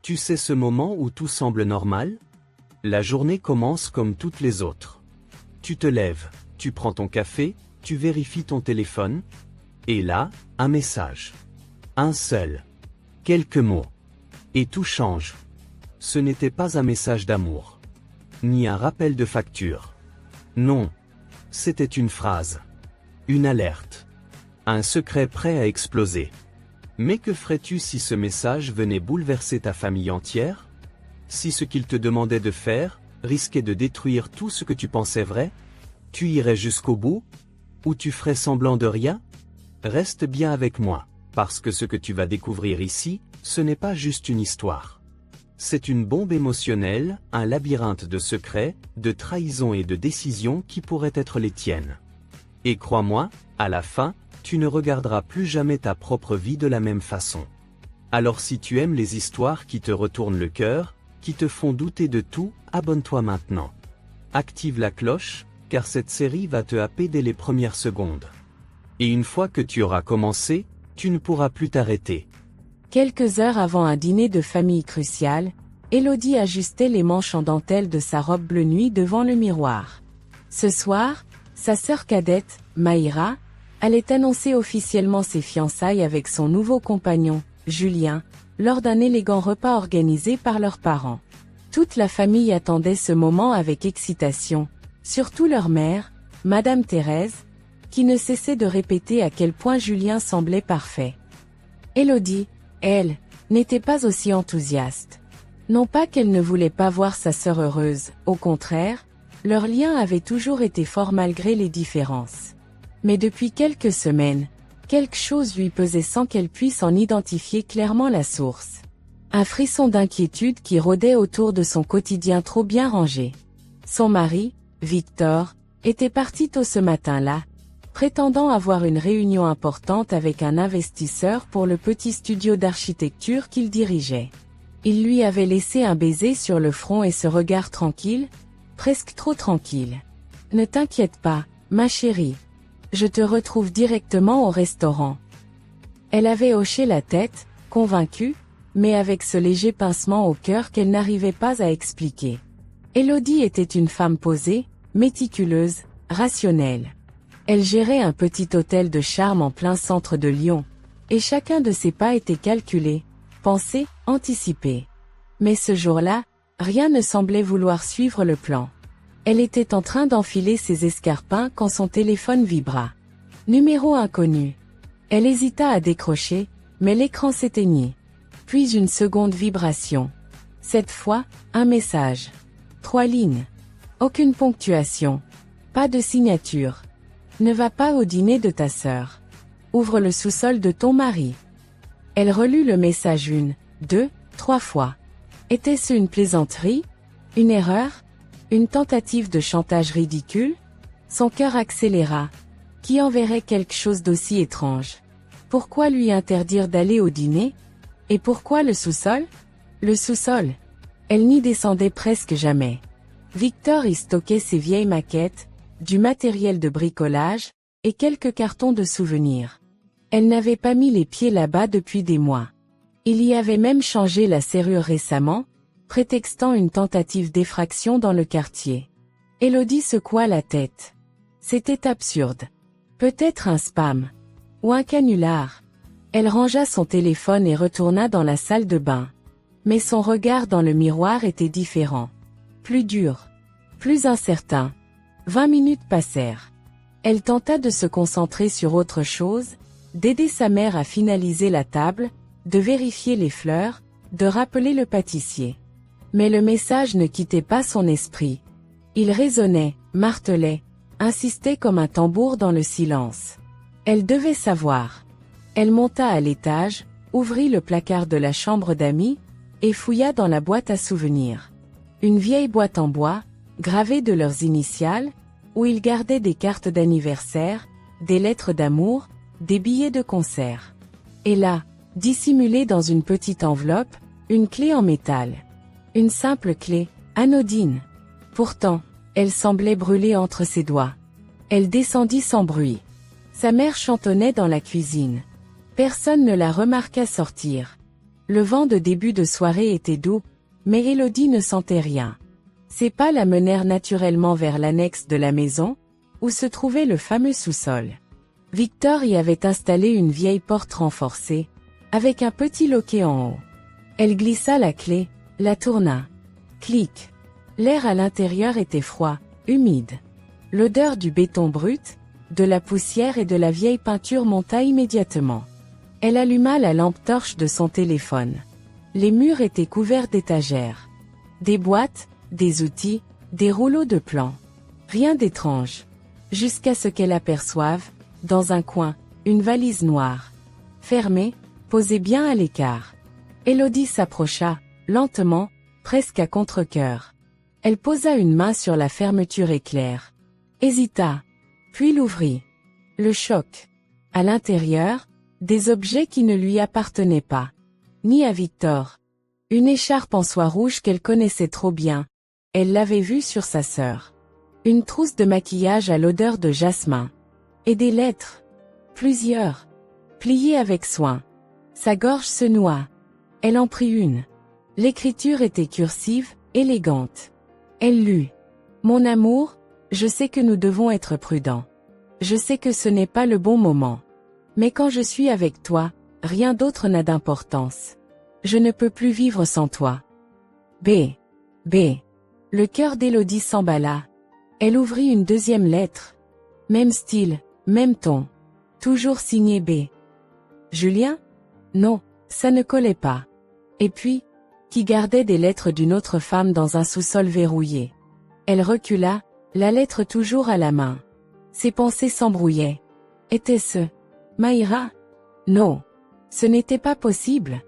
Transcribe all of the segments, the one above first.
Tu sais ce moment où tout semble normal? La journée commence comme toutes les autres. Tu te lèves, tu prends ton café, tu vérifies ton téléphone. Et là, un message. Un seul. Quelques mots. Et tout change. Ce n'était pas un message d'amour. Ni un rappel de facture. Non. C'était une phrase. Une alerte. Un secret prêt à exploser. Mais que ferais-tu si ce message venait bouleverser ta famille entière? Si ce qu'il te demandait de faire risquait de détruire tout ce que tu pensais vrai? Tu irais jusqu'au bout? Ou tu ferais semblant de rien? Reste bien avec moi, parce que ce que tu vas découvrir ici, ce n'est pas juste une histoire. C'est une bombe émotionnelle, un labyrinthe de secrets, de trahisons et de décisions qui pourraient être les tiennes. Et crois-moi, à la fin, tu ne regarderas plus jamais ta propre vie de la même façon. Alors si tu aimes les histoires qui te retournent le cœur, qui te font douter de tout, abonne-toi maintenant. Active la cloche, car cette série va te happer dès les premières secondes. Et une fois que tu auras commencé, tu ne pourras plus t'arrêter. Quelques heures avant un dîner de famille crucial, Élodie ajustait les manches en dentelle de sa robe bleu nuit devant le miroir. Ce soir, sa sœur cadette, Maïra, allait annoncer officiellement ses fiançailles avec son nouveau compagnon, Julien, lors d'un élégant repas organisé par leurs parents. Toute la famille attendait ce moment avec excitation, surtout leur mère, Madame Thérèse, qui ne cessait de répéter à quel point Julien semblait parfait. Élodie, elle, n'était pas aussi enthousiaste. Non pas qu'elle ne voulait pas voir sa sœur heureuse, au contraire, leur lien avait toujours été fort malgré les différences. Mais depuis quelques semaines, quelque chose lui pesait sans qu'elle puisse en identifier clairement la source. Un frisson d'inquiétude qui rôdait autour de son quotidien trop bien rangé. Son mari, Victor, était parti tôt ce matin-là, prétendant avoir une réunion importante avec un investisseur pour le petit studio d'architecture qu'il dirigeait. Il lui avait laissé un baiser sur le front et ce regard tranquille, presque trop tranquille. « Ne t'inquiète pas, ma chérie. Je te retrouve directement au restaurant. » Elle avait hoché la tête, convaincue, mais avec ce léger pincement au cœur qu'elle n'arrivait pas à expliquer. Élodie était une femme posée, méticuleuse, rationnelle. Elle gérait un petit hôtel de charme en plein centre de Lyon, et chacun de ses pas était calculé, pensé, anticipé. Mais ce jour-là, rien ne semblait vouloir suivre le plan. Elle était en train d'enfiler ses escarpins quand son téléphone vibra. Numéro inconnu. Elle hésita à décrocher, mais l'écran s'éteignit. Puis une seconde vibration. Cette fois, un message. 3 lignes. Aucune ponctuation. Pas de signature. Ne va pas au dîner de ta sœur. Ouvre le sous-sol de ton mari. Elle relut le message 1, 2, 3 fois. Était-ce une plaisanterie? Une erreur? Une tentative de chantage ridicule? Son cœur accéléra. Qui enverrait quelque chose d'aussi étrange? Pourquoi lui interdire d'aller au dîner? Et pourquoi le sous-sol? Le sous-sol. Elle n'y descendait presque jamais. Victor y stockait ses vieilles maquettes, du matériel de bricolage, et quelques cartons de souvenirs. Elle n'avait pas mis les pieds là-bas depuis des mois. Il y avait même changé la serrure récemment, prétextant une tentative d'effraction dans le quartier. Élodie secoua la tête. C'était absurde. Peut-être un spam. Ou un canular. Elle rangea son téléphone et retourna dans la salle de bain. Mais son regard dans le miroir était différent. Plus dur. Plus incertain. 20 minutes passèrent. Elle tenta de se concentrer sur autre chose, d'aider sa mère à finaliser la table, de vérifier les fleurs, de rappeler le pâtissier. Mais le message ne quittait pas son esprit. Il résonnait, martelait, insistait comme un tambour dans le silence. Elle devait savoir. Elle monta à l'étage, ouvrit le placard de la chambre d'amis, et fouilla dans la boîte à souvenirs. Une vieille boîte en bois, gravée de leurs initiales, où ils gardaient des cartes d'anniversaire, des lettres d'amour, des billets de concert. Et là, dissimulée dans une petite enveloppe, une clé en métal. Une simple clé, anodine. Pourtant, elle semblait brûler entre ses doigts. Elle descendit sans bruit. Sa mère chantonnait dans la cuisine. Personne ne la remarqua sortir. Le vent de début de soirée était doux, mais Élodie ne sentait rien. Ses pas la menèrent naturellement vers l'annexe de la maison, où se trouvait le fameux sous-sol. Victor y avait installé une vieille porte renforcée, avec un petit loquet en haut. Elle glissa la clé, la tourna. Clic. L'air à l'intérieur était froid, humide. L'odeur du béton brut, de la poussière et de la vieille peinture monta immédiatement. Elle alluma la lampe torche de son téléphone. Les murs étaient couverts d'étagères. Des boîtes, des outils, des rouleaux de plans. Rien d'étrange. Jusqu'à ce qu'elle aperçoive, dans un coin, une valise noire. Fermée, posée bien à l'écart. Élodie s'approcha, lentement, presque à contre-cœur. Elle posa une main sur la fermeture éclair. Hésita. Puis l'ouvrit. Le choc. À l'intérieur, des objets qui ne lui appartenaient pas. Ni à Victor. Une écharpe en soie rouge qu'elle connaissait trop bien. Elle l'avait vue sur sa sœur. Une trousse de maquillage à l'odeur de jasmin. Et des lettres. Plusieurs. Pliées avec soin. Sa gorge se noua. Elle en prit une. L'écriture était cursive, élégante. Elle lut. Mon amour, je sais que nous devons être prudents. Je sais que ce n'est pas le bon moment. Mais quand je suis avec toi, rien d'autre n'a d'importance. Je ne peux plus vivre sans toi. B. Le cœur d'Élodie s'emballa. Elle ouvrit une deuxième lettre. Même style, même ton. Toujours signé B. Julien? Non, ça ne collait pas. Et puis, qui gardait des lettres d'une autre femme dans un sous-sol verrouillé. Elle recula, la lettre toujours à la main. Ses pensées s'embrouillaient. Était-ce Maïra? Non. Ce n'était pas possible.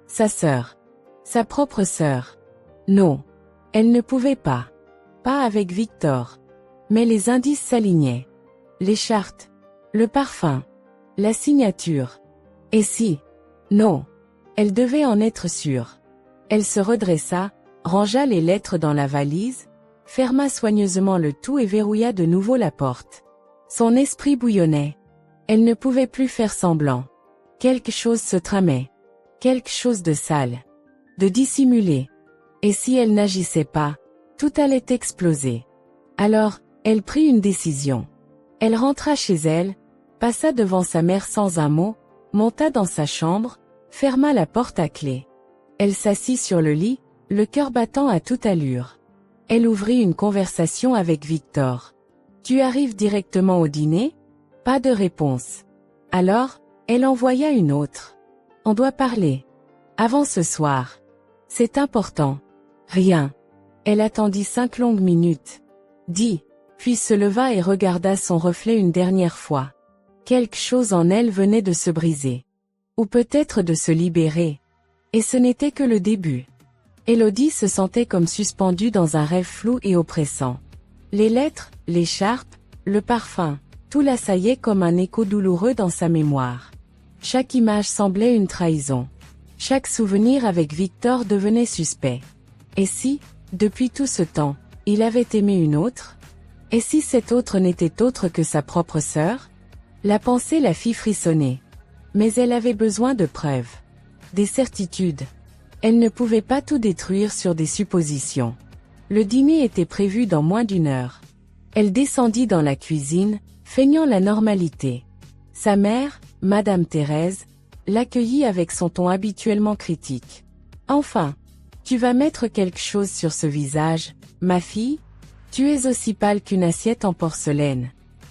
Sa sœur. Sa propre sœur. Non. Elle ne pouvait pas. Pas avec Victor. Mais les indices s'alignaient. Les chartes. Le parfum. La signature. Et si? Non. Elle devait en être sûre. Elle se redressa, rangea les lettres dans la valise, ferma soigneusement le tout et verrouilla de nouveau la porte. Son esprit bouillonnait. Elle ne pouvait plus faire semblant. Quelque chose se tramait. Quelque chose de sale. De dissimulé. Et si elle n'agissait pas, tout allait exploser. Alors, elle prit une décision. Elle rentra chez elle, passa devant sa mère sans un mot, monta dans sa chambre, ferma la porte à clé. Elle s'assit sur le lit, le cœur battant à toute allure. Elle ouvrit une conversation avec Victor. « Tu arrives directement au dîner ? » Pas de réponse. Alors, elle envoya une autre. « On doit parler. Avant ce soir. C'est important. » Rien. Elle attendit 5 longues minutes. Dit, puis se leva et regarda son reflet une dernière fois. Quelque chose en elle venait de se briser. Ou peut-être de se libérer. Et ce n'était que le début. Élodie se sentait comme suspendue dans un rêve flou et oppressant. Les lettres, l'écharpe, le parfum, tout l'assaillait comme un écho douloureux dans sa mémoire. Chaque image semblait une trahison. Chaque souvenir avec Victor devenait suspect. Et si, depuis tout ce temps, il avait aimé une autre? Et si cette autre n'était autre que sa propre sœur? La pensée la fit frissonner. Mais elle avait besoin de preuves. Des certitudes. Elle ne pouvait pas tout détruire sur des suppositions. Le dîner était prévu dans moins d'1 heure. Elle descendit dans la cuisine, feignant la normalité. Sa mère, Madame Thérèse, l'accueillit avec son ton habituellement critique. « Enfin, tu vas mettre quelque chose sur ce visage, ma fille? Tu es aussi pâle qu'une assiette en porcelaine.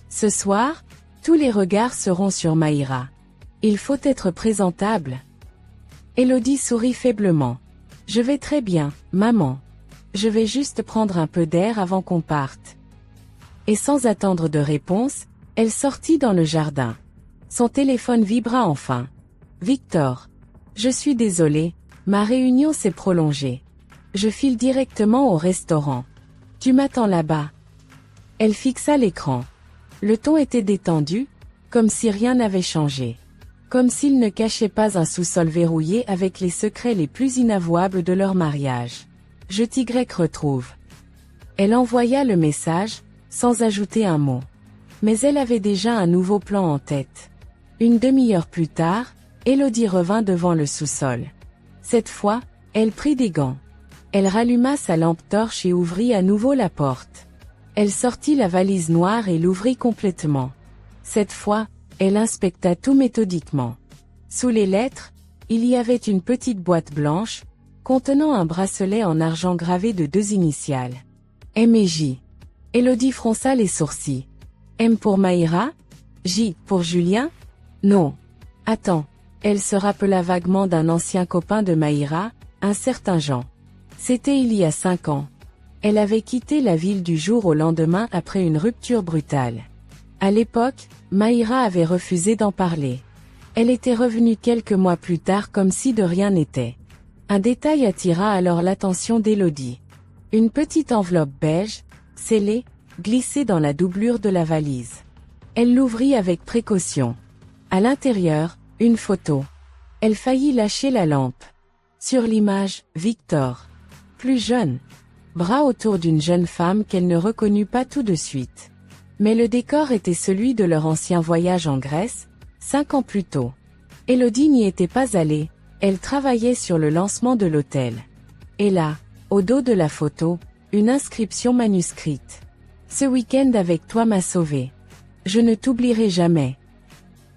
Ce soir, tous les regards seront sur Maïra. Il faut être présentable. » Élodie sourit faiblement. « Je vais très bien, maman. Je vais juste prendre un peu d'air avant qu'on parte. » Et sans attendre de réponse, elle sortit dans le jardin. Son téléphone vibra enfin. « Victor. Je suis désolée, ma réunion s'est prolongée. Je file directement au restaurant. Tu m'attends là-bas. » Elle fixa l'écran. Le ton était détendu, comme si rien n'avait changé. Comme s'il ne cachait pas un sous-sol verrouillé avec les secrets les plus inavouables de leur mariage. « Je t'y retrouve. » Elle envoya le message, sans ajouter un mot. Mais elle avait déjà un nouveau plan en tête. Une demi-heure plus tard, Élodie revint devant le sous-sol. Cette fois, elle prit des gants. Elle ralluma sa lampe torche et ouvrit à nouveau la porte. Elle sortit la valise noire et l'ouvrit complètement. Cette fois, elle inspecta tout méthodiquement. Sous les lettres, il y avait une petite boîte blanche, contenant un bracelet en argent gravé de 2 initiales. M et J. Élodie fronça les sourcils. M pour Maïra? J pour Julien? Non. Attends. Elle se rappela vaguement d'un ancien copain de Maïra, un certain Jean. C'était il y a 5 ans. Elle avait quitté la ville du jour au lendemain après une rupture brutale. À l'époque, Maïra avait refusé d'en parler. Elle était revenue quelques mois plus tard comme si de rien n'était. Un détail attira alors l'attention d'Élodie. Une petite enveloppe beige, scellée, glissée dans la doublure de la valise. Elle l'ouvrit avec précaution. À l'intérieur, une photo. Elle faillit lâcher la lampe. Sur l'image, Victor. Plus jeune. Bras autour d'une jeune femme qu'elle ne reconnut pas tout de suite. Mais le décor était celui de leur ancien voyage en Grèce, 5 ans plus tôt. Élodie n'y était pas allée, elle travaillait sur le lancement de l'hôtel. Et là, au dos de la photo, une inscription manuscrite. Ce week-end avec toi m'a sauvée. Je ne t'oublierai jamais.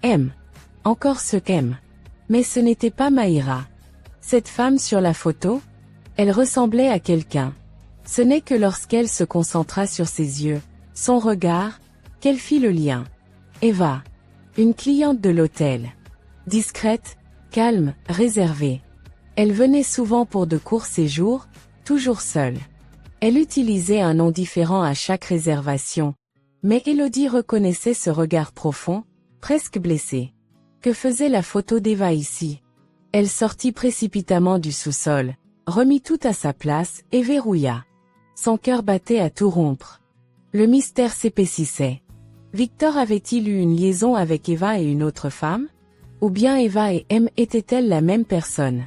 M. Encore ce qu'aime. Mais ce n'était pas Maïra. Cette femme sur la photo? Elle ressemblait à quelqu'un. Ce n'est que lorsqu'elle se concentra sur ses yeux, son regard, qu'elle fit le lien. Eva. Une cliente de l'hôtel. Discrète, calme, réservée. Elle venait souvent pour de courts séjours, toujours seule. Elle utilisait un nom différent à chaque réservation. Mais Élodie reconnaissait ce regard profond, presque blessé. Que faisait la photo d'Eva ici? Elle sortit précipitamment du sous-sol, remit tout à sa place et verrouilla. Son cœur battait à tout rompre. Le mystère s'épaississait. Victor avait-il eu une liaison avec Eva et une autre femme? Ou bien Eva et M étaient-elles la même personne?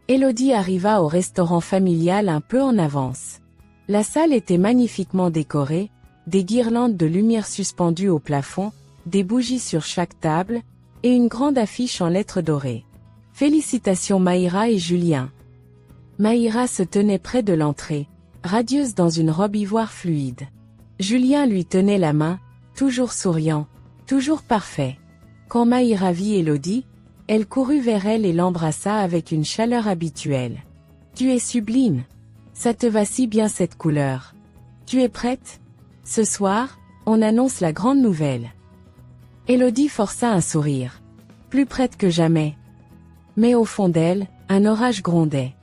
Élodie arriva au restaurant familial un peu en avance. La salle était magnifiquement décorée, des guirlandes de lumière suspendues au plafond, des bougies sur chaque table, et une grande affiche en lettres dorées. Félicitations Maïra et Julien. Maïra se tenait près de l'entrée, radieuse dans une robe ivoire fluide. Julien lui tenait la main, toujours souriant, toujours parfait. Quand Maïra vit Élodie, elle courut vers elle et l'embrassa avec une chaleur habituelle. Tu es sublime. Ça te va si bien cette couleur. Tu es prête? Ce soir, on annonce la grande nouvelle. Élodie força un sourire. Plus prête que jamais. Mais au fond d'elle, un orage grondait.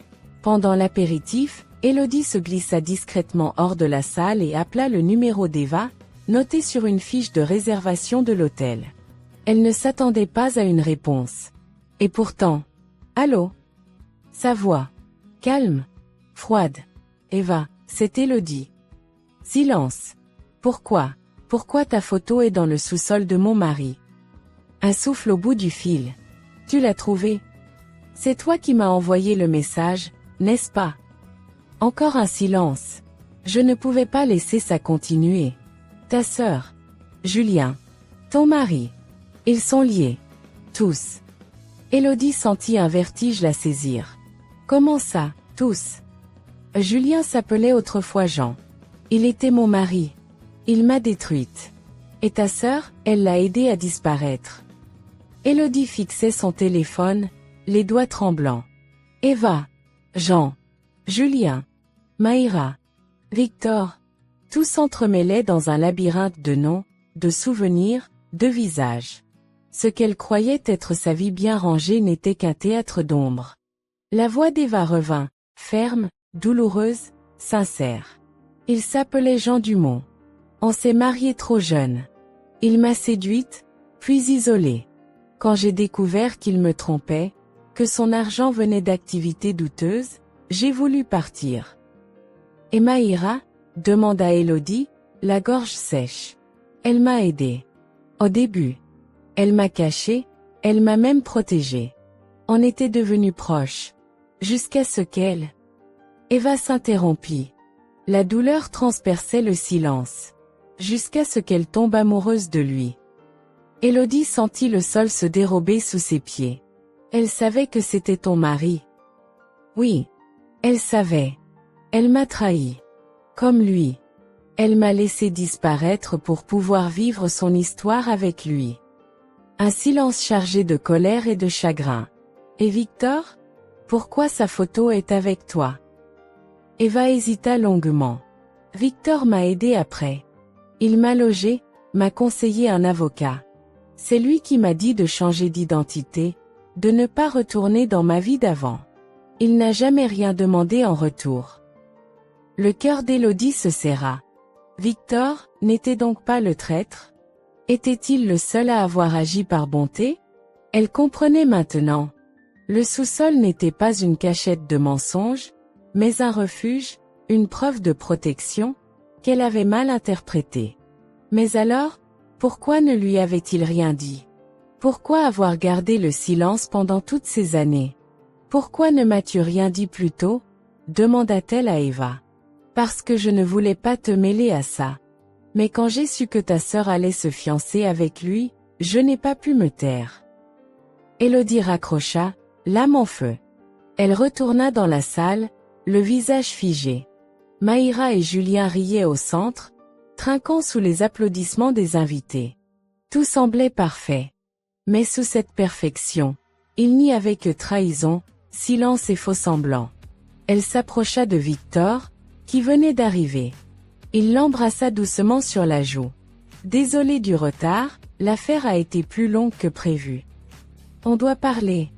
Pendant l'apéritif, Élodie se glissa discrètement hors de la salle et appela le numéro d'Eva, noté sur une fiche de réservation de l'hôtel. Elle ne s'attendait pas à une réponse. Et pourtant, allô? Sa voix. Calme. Froide. Eva, c'est Élodie. Silence. Pourquoi? Pourquoi ta photo est dans le sous-sol de mon mari? Un souffle au bout du fil. Tu l'as trouvé? C'est toi qui m'as envoyé le message, n'est-ce pas? Encore un silence. Je ne pouvais pas laisser ça continuer. Ta sœur. Julien. Ton mari. Ils sont liés. Tous. Élodie sentit un vertige la saisir. Comment ça, tous? Julien s'appelait autrefois Jean. Il était mon mari. Il m'a détruite. Et ta sœur, elle l'a aidé à disparaître. Élodie fixait son téléphone, les doigts tremblants. Eva. Jean. Julien. Maïra. Victor. Tout s'entremêlait dans un labyrinthe de noms, de souvenirs, de visages. Ce qu'elle croyait être sa vie bien rangée n'était qu'un théâtre d'ombre. La voix d'Eva revint, ferme, douloureuse, sincère. Il s'appelait Jean Dumont. On s'est mariés trop jeune. Il m'a séduite, puis isolée. Quand j'ai découvert qu'il me trompait, que son argent venait d'activités douteuses, j'ai voulu partir. Et Maïra? Demanda Élodie, la gorge sèche. Elle m'a aidée. Au début. Elle m'a cachée, elle m'a même protégée. On était devenus proches. Jusqu'à ce qu'elle... Eva s'interrompit. La douleur transperçait le silence. Jusqu'à ce qu'elle tombe amoureuse de lui. Élodie sentit le sol se dérober sous ses pieds. Elle savait que c'était ton mari. Oui. Elle savait. Elle m'a trahi. Comme lui. Elle m'a laissé disparaître pour pouvoir vivre son histoire avec lui. Un silence chargé de colère et de chagrin. Et Victor? Pourquoi sa photo est avec toi? Eva hésita longuement. Victor m'a aidé après. Il m'a logé, m'a conseillé un avocat. C'est lui qui m'a dit de changer d'identité, de ne pas retourner dans ma vie d'avant. Il n'a jamais rien demandé en retour. Le cœur d'Élodie se serra. Victor n'était donc pas le traître? Était-il le seul à avoir agi par bonté? Elle comprenait maintenant. Le sous-sol n'était pas une cachette de mensonges, mais un refuge, une preuve de protection, qu'elle avait mal interprétée. Mais alors, pourquoi ne lui avait-il rien dit? Pourquoi avoir gardé le silence pendant toutes ces années? Pourquoi ne m'as-tu rien dit plus tôt? Demanda-t-elle à Eva. Parce que je ne voulais pas te mêler à ça. Mais quand j'ai su que ta sœur allait se fiancer avec lui, je n'ai pas pu me taire. Élodie raccrocha, l'âme en feu. Elle retourna dans la salle, le visage figé. Maïra et Julien riaient au centre, trinquant sous les applaudissements des invités. Tout semblait parfait. Mais sous cette perfection, il n'y avait que trahison, silence et faux-semblants. Elle s'approcha de Victor, qui venait d'arriver. Il l'embrassa doucement sur la joue. Désolé du retard, l'affaire a été plus longue que prévu. On doit parler.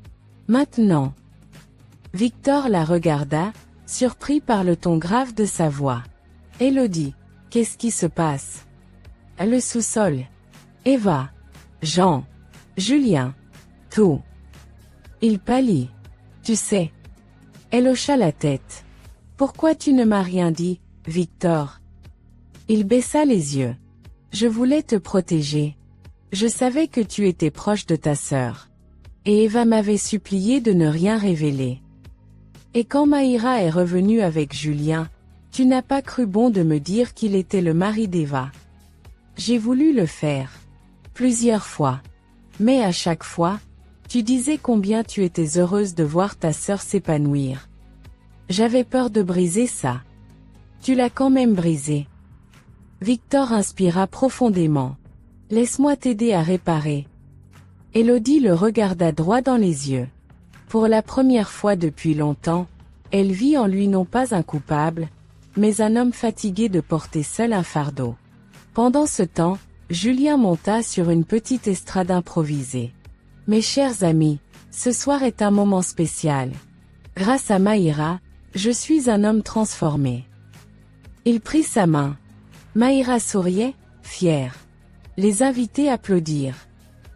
Maintenant. Victor la regarda, surpris par le ton grave de sa voix. Élodie, qu'est-ce qui se passe? Le sous-sol. Eva. Jean. Julien. Tout. Il pâlit. Tu sais. Elle hocha la tête. Pourquoi tu ne m'as rien dit, Victor? Il baissa les yeux. Je voulais te protéger. Je savais que tu étais proche de ta sœur. Et Eva m'avait supplié de ne rien révéler. Et quand Maïra est revenue avec Julien, tu n'as pas cru bon de me dire qu'il était le mari d'Eva. J'ai voulu le faire. Plusieurs fois. Mais à chaque fois, tu disais combien tu étais heureuse de voir ta sœur s'épanouir. J'avais peur de briser ça. Tu l'as quand même brisé. Victor inspira profondément. Laisse-moi t'aider à réparer. Élodie le regarda droit dans les yeux. Pour la première fois depuis longtemps, elle vit en lui non pas un coupable, mais un homme fatigué de porter seul un fardeau. Pendant ce temps, Julien monta sur une petite estrade improvisée. Mes chers amis, ce soir est un moment spécial. Grâce à Maïra, je suis un homme transformé. Il prit sa main. Maïra souriait, fière. Les invités applaudirent.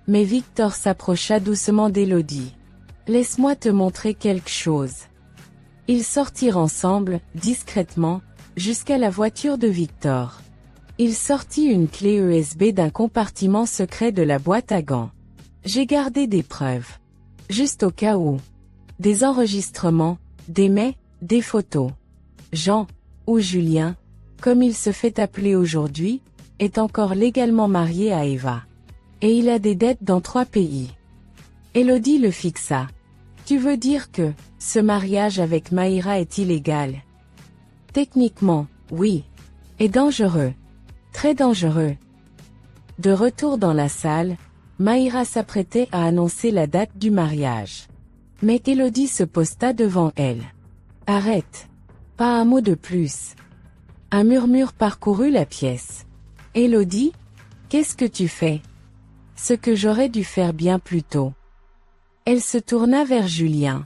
Mais Victor s'approcha doucement d'Élodie. Laisse-moi te montrer quelque chose. Ils sortirent ensemble, discrètement, jusqu'à la voiture de Victor. Il sortit une clé USB d'un compartiment secret de la boîte à gants. J'ai gardé des preuves. Juste au cas où. Des enregistrements, des mails, des photos. Jean, ou Julien, comme il se fait appeler aujourd'hui, est encore légalement marié à Eva. Et il a des dettes dans 3 pays. Élodie le fixa. Tu veux dire que, ce mariage avec Maïra est illégal? Techniquement, oui. Et dangereux. Très dangereux. De retour dans la salle, Maïra s'apprêtait à annoncer la date du mariage. Mais Élodie se posta devant elle. Arrête. Pas un mot de plus. Un murmure parcourut la pièce. Élodie, qu'est-ce que tu fais? Ce que j'aurais dû faire bien plus tôt. Elle se tourna vers Julien.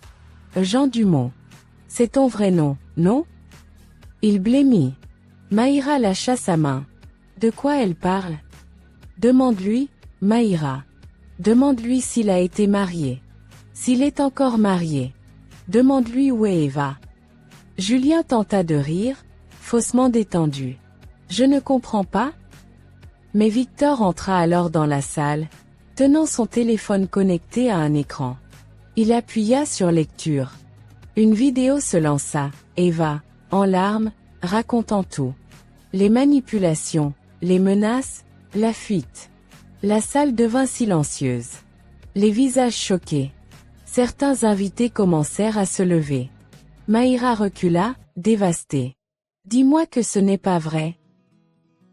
Jean Dumont. C'est ton vrai nom, non? Il blêmit. Maïra lâcha sa main. De quoi elle parle? Demande-lui, Maïra. Demande-lui s'il a été marié. S'il est encore marié. Demande-lui où est Eva. Julien tenta de rire, faussement détendu. Je ne comprends pas? Mais Victor entra alors dans la salle, tenant son téléphone connecté à un écran. Il appuya sur lecture. Une vidéo se lança, Eva, en larmes, racontant tout. Les manipulations, les menaces, la fuite. La salle devint silencieuse. Les visages choqués. Certains invités commencèrent à se lever. Maïra recula, dévastée. Dis-moi que ce n'est pas vrai.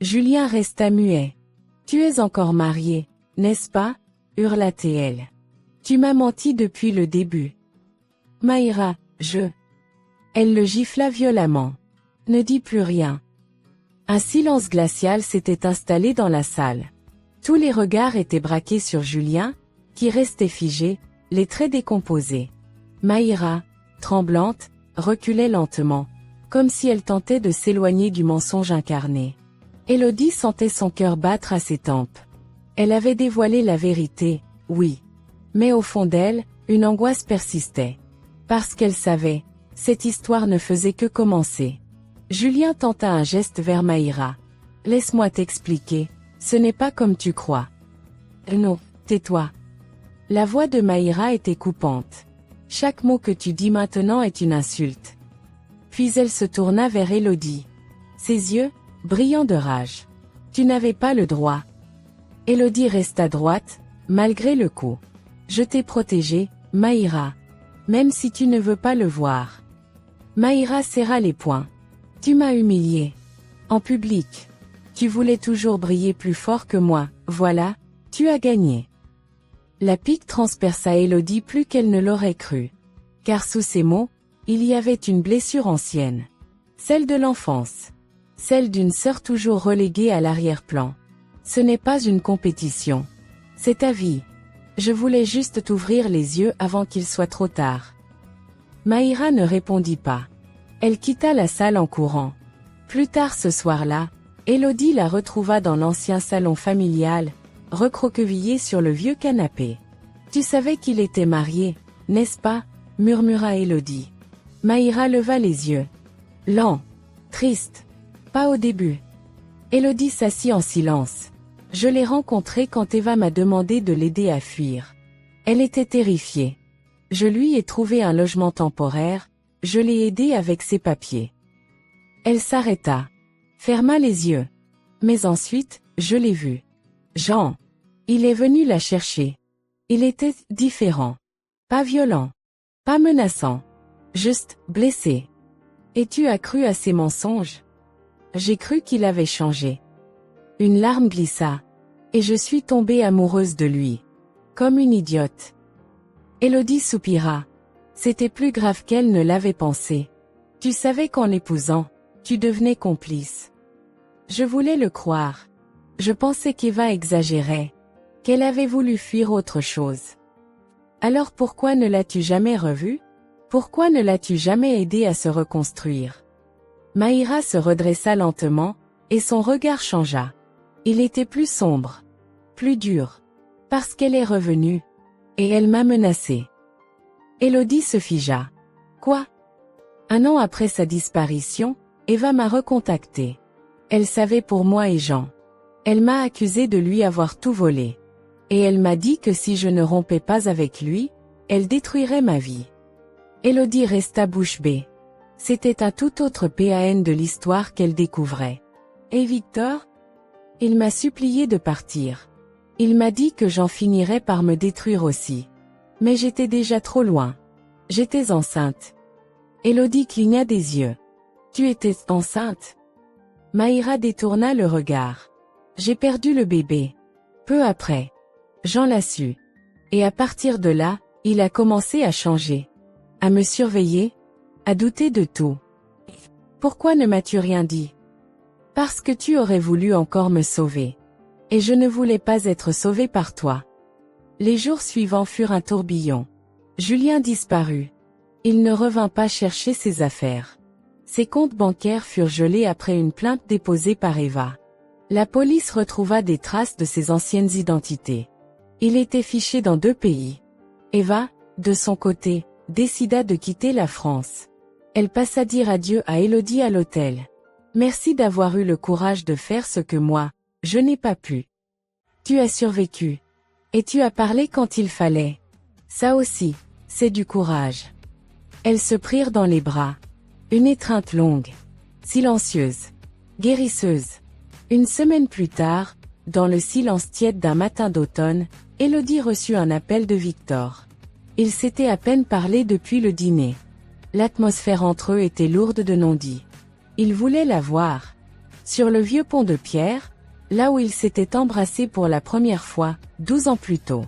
Julien resta muet. Tu es encore marié, n'est-ce pas? Hurla-t-elle. Tu m'as menti depuis le début. Maïra, Elle le gifla violemment. Ne dis plus rien. Un silence glacial s'était installé dans la salle. Tous les regards étaient braqués sur Julien, qui restait figé, les traits décomposés. Maïra, tremblante, reculait lentement, comme si elle tentait de s'éloigner du mensonge incarné. Élodie sentait son cœur battre à ses tempes. Elle avait dévoilé la vérité, oui. Mais au fond d'elle, une angoisse persistait. Parce qu'elle savait, cette histoire ne faisait que commencer. Julien tenta un geste vers Maïra. « Laisse-moi t'expliquer, ce n'est pas comme tu crois. »« Non, tais-toi. » La voix de Maïra était coupante. « Chaque mot que tu dis maintenant est une insulte. » Puis elle se tourna vers Élodie. Ses yeux, brillants de rage. « Tu n'avais pas le droit. » Élodie resta droite, malgré le coup. « Je t'ai protégée, Maïra. Même si tu ne veux pas le voir. » Maïra serra les poings. « Tu m'as humiliée. En public. Tu voulais toujours briller plus fort que moi, voilà, tu as gagné. » La pique transperça Élodie plus qu'elle ne l'aurait cru. Car sous ces mots, il y avait une blessure ancienne. Celle de l'enfance. Celle d'une sœur toujours reléguée à l'arrière-plan. Ce n'est pas une compétition. C'est ta vie. Je voulais juste t'ouvrir les yeux avant qu'il soit trop tard. Maïra ne répondit pas. Elle quitta la salle en courant. Plus tard ce soir-là, Élodie la retrouva dans l'ancien salon familial, recroquevillée sur le vieux canapé. « Tu savais qu'il était marié, n'est-ce pas ?» murmura Élodie. Maïra leva les yeux. Lent. Triste. Pas au début. Élodie s'assit en silence. « Je l'ai rencontré quand Eva m'a demandé de l'aider à fuir. Elle était terrifiée. Je lui ai trouvé un logement temporaire, je l'ai aidée avec ses papiers. » Elle s'arrêta. Ferma les yeux. Mais ensuite, je l'ai vu. Jean. Il est venu la chercher. Il était différent. Pas violent. Pas menaçant. Juste, blessé. Et tu as cru à ses mensonges? J'ai cru qu'il avait changé. Une larme glissa. Et je suis tombée amoureuse de lui. Comme une idiote. Élodie soupira. C'était plus grave qu'elle ne l'avait pensé. Tu savais qu'en l'épousant, tu devenais complice. Je voulais le croire. Je pensais qu'Eva exagérait. Qu'elle avait voulu fuir autre chose. Alors pourquoi ne l'as-tu jamais revue? Pourquoi ne l'as-tu jamais aidée à se reconstruire? Maïra se redressa lentement, et son regard changea. Il était plus sombre. Plus dur. Parce qu'elle est revenue. Et elle m'a menacée. Élodie se figea. Quoi? 1 an après sa disparition, Eva m'a recontacté. Elle savait pour moi et Jean. Elle m'a accusé de lui avoir tout volé. Et elle m'a dit que si je ne rompais pas avec lui, elle détruirait ma vie. Élodie resta bouche bée. C'était un tout autre PAN de l'histoire qu'elle découvrait. Et Victor? Il m'a supplié de partir. Il m'a dit que j'en finirais par me détruire aussi. Mais j'étais déjà trop loin. J'étais enceinte. Élodie cligna des yeux. Tu étais enceinte? Maïra détourna le regard. J'ai perdu le bébé. Peu après. Jean l'a su. Et à partir de là, il a commencé à changer. À me surveiller. À douter de tout. Pourquoi ne m'as-tu rien dit? Parce que tu aurais voulu encore me sauver. Et je ne voulais pas être sauvée par toi. Les jours suivants furent un tourbillon. Julien disparut. Il ne revint pas chercher ses affaires. Ses comptes bancaires furent gelés après une plainte déposée par Eva. La police retrouva des traces de ses anciennes identités. Il était fiché dans 2 pays. Eva, de son côté, décida de quitter la France. Elle passa dire adieu à Élodie à l'hôtel. Merci d'avoir eu le courage de faire ce que moi, je n'ai pas pu. Tu as survécu. Et tu as parlé quand il fallait. Ça aussi, c'est du courage. Elles se prirent dans les bras. Une étreinte longue. Silencieuse. Guérisseuse. 1 semaine plus tard, dans le silence tiède d'un matin d'automne, Élodie reçut un appel de Victor. Ils s'étaient à peine parlé depuis le dîner. L'atmosphère entre eux était lourde de non-dits. Il voulait la voir. Sur le vieux pont de pierre, là où ils s'étaient embrassés pour la première fois, 12 ans plus tôt.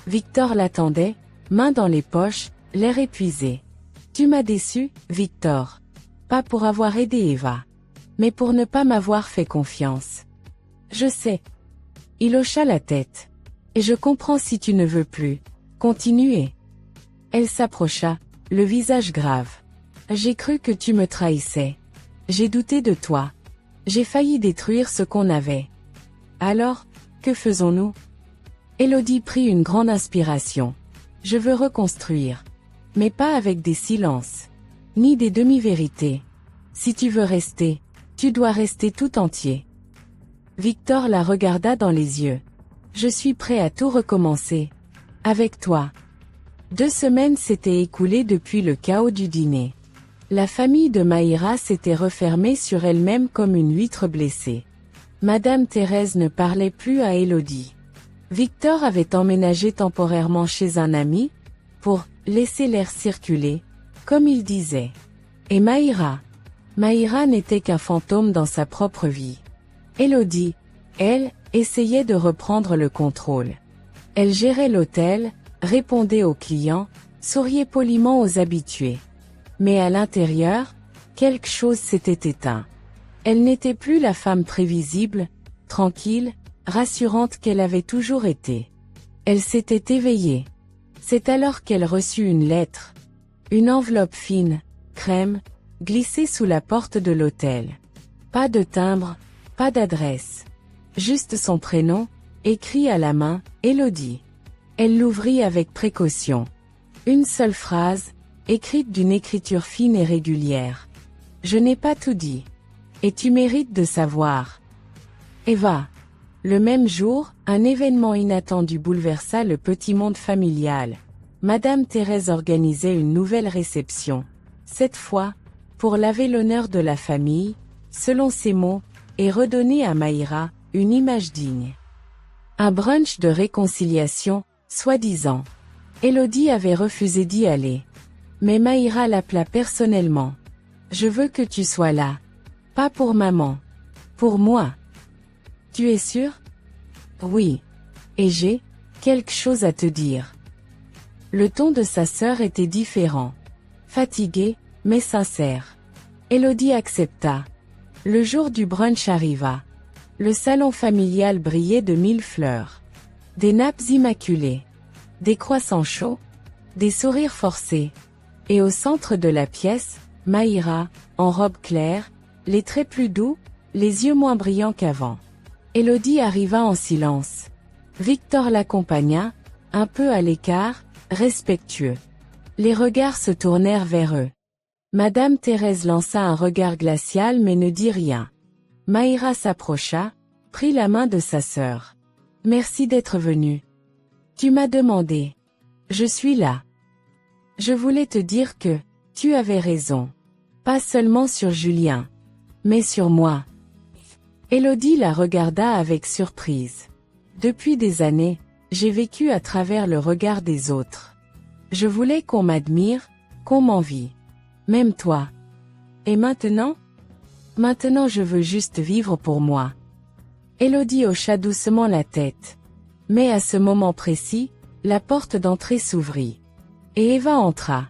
Victor l'attendait, main dans les poches, l'air épuisé. Tu m'as déçu, Victor. Pas pour avoir aidé Eva. Mais pour ne pas m'avoir fait confiance. Je sais. Il hocha la tête. Et je comprends si tu ne veux plus. Continuer. Elle s'approcha, le visage grave. J'ai cru que tu me trahissais. J'ai douté de toi. J'ai failli détruire ce qu'on avait. Alors, que faisons-nous? Élodie prit une grande inspiration. Je veux reconstruire. Mais pas avec des silences. Ni des demi-vérités. Si tu veux rester, tu dois rester tout entier. Victor la regarda dans les yeux. Je suis prêt à tout recommencer. Avec toi. 2 semaines s'étaient écoulées depuis le chaos du dîner. La famille de Maïra s'était refermée sur elle-même comme une huître blessée. Madame Thérèse ne parlait plus à Élodie. Victor avait emménagé temporairement chez un ami, pour « laisser l'air circuler », comme il disait. Et Maïra n'était qu'un fantôme dans sa propre vie. Élodie, elle, essayait de reprendre le contrôle. Elle gérait l'hôtel, répondait aux clients, souriait poliment aux habitués. Mais à l'intérieur, quelque chose s'était éteint. Elle n'était plus la femme prévisible, tranquille, rassurante qu'elle avait toujours été. Elle s'était éveillée. C'est alors qu'elle reçut une lettre. Une enveloppe fine, crème, glissée sous la porte de l'hôtel. Pas de timbre, pas d'adresse. Juste son prénom, écrit à la main, Élodie. Elle l'ouvrit avec précaution. Une seule phrase, écrite d'une écriture fine et régulière. Je n'ai pas tout dit. Et tu mérites de savoir. Eva. Le même jour, un événement inattendu bouleversa le petit monde familial. Madame Thérèse organisait une nouvelle réception. Cette fois, pour laver l'honneur de la famille, selon ses mots, et redonner à Maïra une image digne. Un brunch de réconciliation, soi-disant. Élodie avait refusé d'y aller. Mais Maïra l'appela personnellement. Je veux que tu sois là. Pas pour maman. Pour moi. Tu es sûr? Oui. Et j'ai quelque chose à te dire. Le ton de sa sœur était différent. Fatigué, mais sincère. Élodie accepta. Le jour du brunch arriva. Le salon familial brillait de 1000 fleurs. Des nappes immaculées. Des croissants chauds. Des sourires forcés. Et au centre de la pièce, Maïra, en robe claire, les traits plus doux, les yeux moins brillants qu'avant. Élodie arriva en silence. Victor l'accompagna, un peu à l'écart, respectueux. Les regards se tournèrent vers eux. Madame Thérèse lança un regard glacial mais ne dit rien. Maïra s'approcha, prit la main de sa sœur. Merci d'être venue. Tu m'as demandé. Je suis là. Je voulais te dire que, tu avais raison. Pas seulement sur Julien. Mais sur moi. Élodie la regarda avec surprise. Depuis des années, j'ai vécu à travers le regard des autres. Je voulais qu'on m'admire, qu'on m'envie. Même toi. Et maintenant? Maintenant je veux juste vivre pour moi. Élodie hocha doucement la tête. Mais à ce moment précis, la porte d'entrée s'ouvrit. Et Eva entra.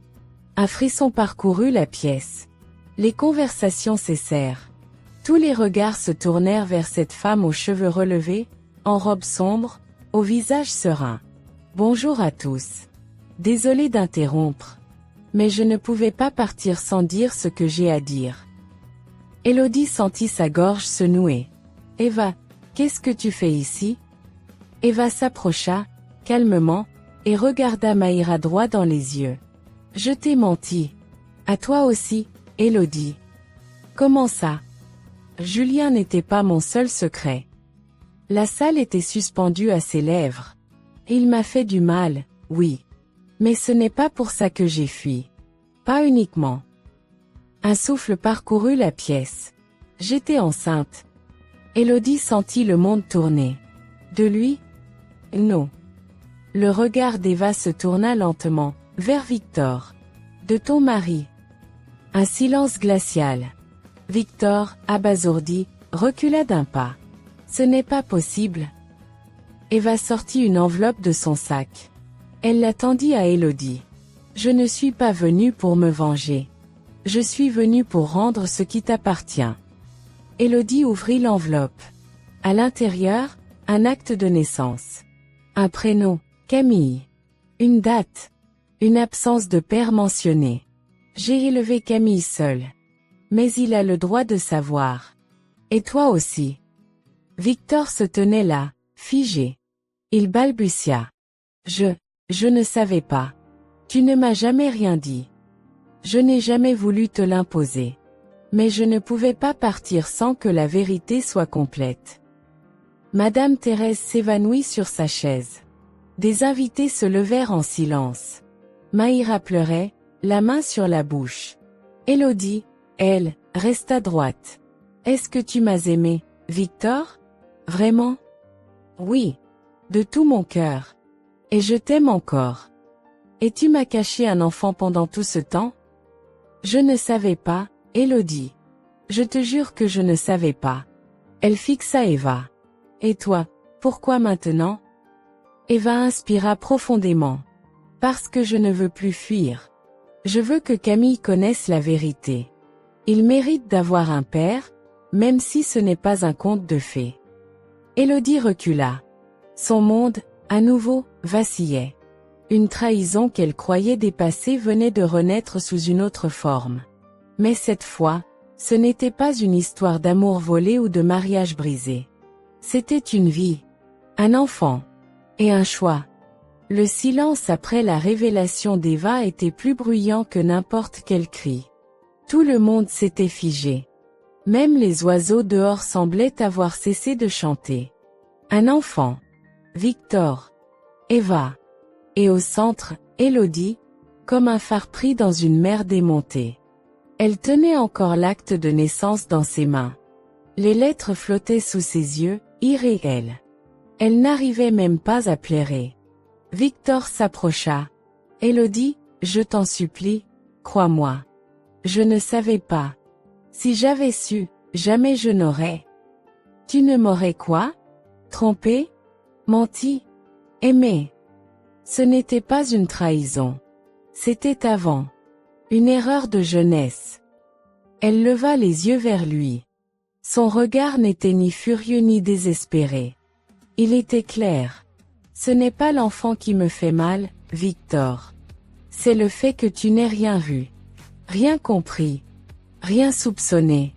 Un frisson parcourut la pièce. Les conversations cessèrent. Tous les regards se tournèrent vers cette femme aux cheveux relevés, en robe sombre, au visage serein. Bonjour à tous. Désolée d'interrompre. Mais je ne pouvais pas partir sans dire ce que j'ai à dire. Élodie sentit sa gorge se nouer. Eva, qu'est-ce que tu fais ici? Eva s'approcha, calmement, et regarda Maïra droit dans les yeux. Je t'ai menti. À toi aussi, Élodie. Comment ça? Julien n'était pas mon seul secret. La salle était suspendue à ses lèvres. Il m'a fait du mal, oui. Mais ce n'est pas pour ça que j'ai fui. Pas uniquement. Un souffle parcourut la pièce. J'étais enceinte. Élodie sentit le monde tourner. De lui? Non. Le regard d'Eva se tourna lentement, vers Victor. De ton mari. Un silence glacial. Victor, abasourdi, recula d'un pas. Ce n'est pas possible. Eva sortit une enveloppe de son sac. Elle la tendit à Élodie. Je ne suis pas venue pour me venger. Je suis venue pour rendre ce qui t'appartient. Élodie ouvrit l'enveloppe. À l'intérieur, un acte de naissance. Un prénom, Camille. Une date. Une absence de père mentionnée. J'ai élevé Camille seule. Mais il a le droit de savoir. Et toi aussi. Victor se tenait là, figé. Il balbutia. Je ne savais pas. Tu ne m'as jamais rien dit. Je n'ai jamais voulu te l'imposer. Mais je ne pouvais pas partir sans que la vérité soit complète. Madame Thérèse s'évanouit sur sa chaise. Des invités se levèrent en silence. Maïra pleurait, la main sur la bouche. Élodie, elle, resta droite. Est-ce que tu m'as aimé, Victor? Vraiment? Oui. De tout mon cœur. Et je t'aime encore. Et tu m'as caché un enfant pendant tout ce temps? Je ne savais pas, Élodie. Je te jure que je ne savais pas. Elle fixa Eva. Et toi, pourquoi maintenant? Eva inspira profondément. Parce que je ne veux plus fuir. Je veux que Camille connaisse la vérité. Il mérite d'avoir un père, même si ce n'est pas un conte de fées. Élodie recula. Son monde, à nouveau, vacillait. Une trahison qu'elle croyait dépassée venait de renaître sous une autre forme. Mais cette fois, ce n'était pas une histoire d'amour volé ou de mariage brisé. C'était une vie, un enfant, et un choix. Le silence après la révélation d'Eva était plus bruyant que n'importe quel cri. Tout le monde s'était figé. Même les oiseaux dehors semblaient avoir cessé de chanter. Un enfant. Victor. Eva. Et au centre, Élodie, comme un phare pris dans une mer démontée. Elle tenait encore l'acte de naissance dans ses mains. Les lettres flottaient sous ses yeux, irréelles. Elle n'arrivait même pas à pleurer. Victor s'approcha. Élodie, je t'en supplie, crois-moi. Je ne savais pas. Si j'avais su, jamais je n'aurais. Tu ne m'aurais quoi? Trompé? Menti? Aimé? Ce n'était pas une trahison. C'était avant. Une erreur de jeunesse. Elle leva les yeux vers lui. Son regard n'était ni furieux ni désespéré. Il était clair. Ce n'est pas l'enfant qui me fait mal, Victor. C'est le fait que tu n'aies rien vu. Rien compris. Rien soupçonné.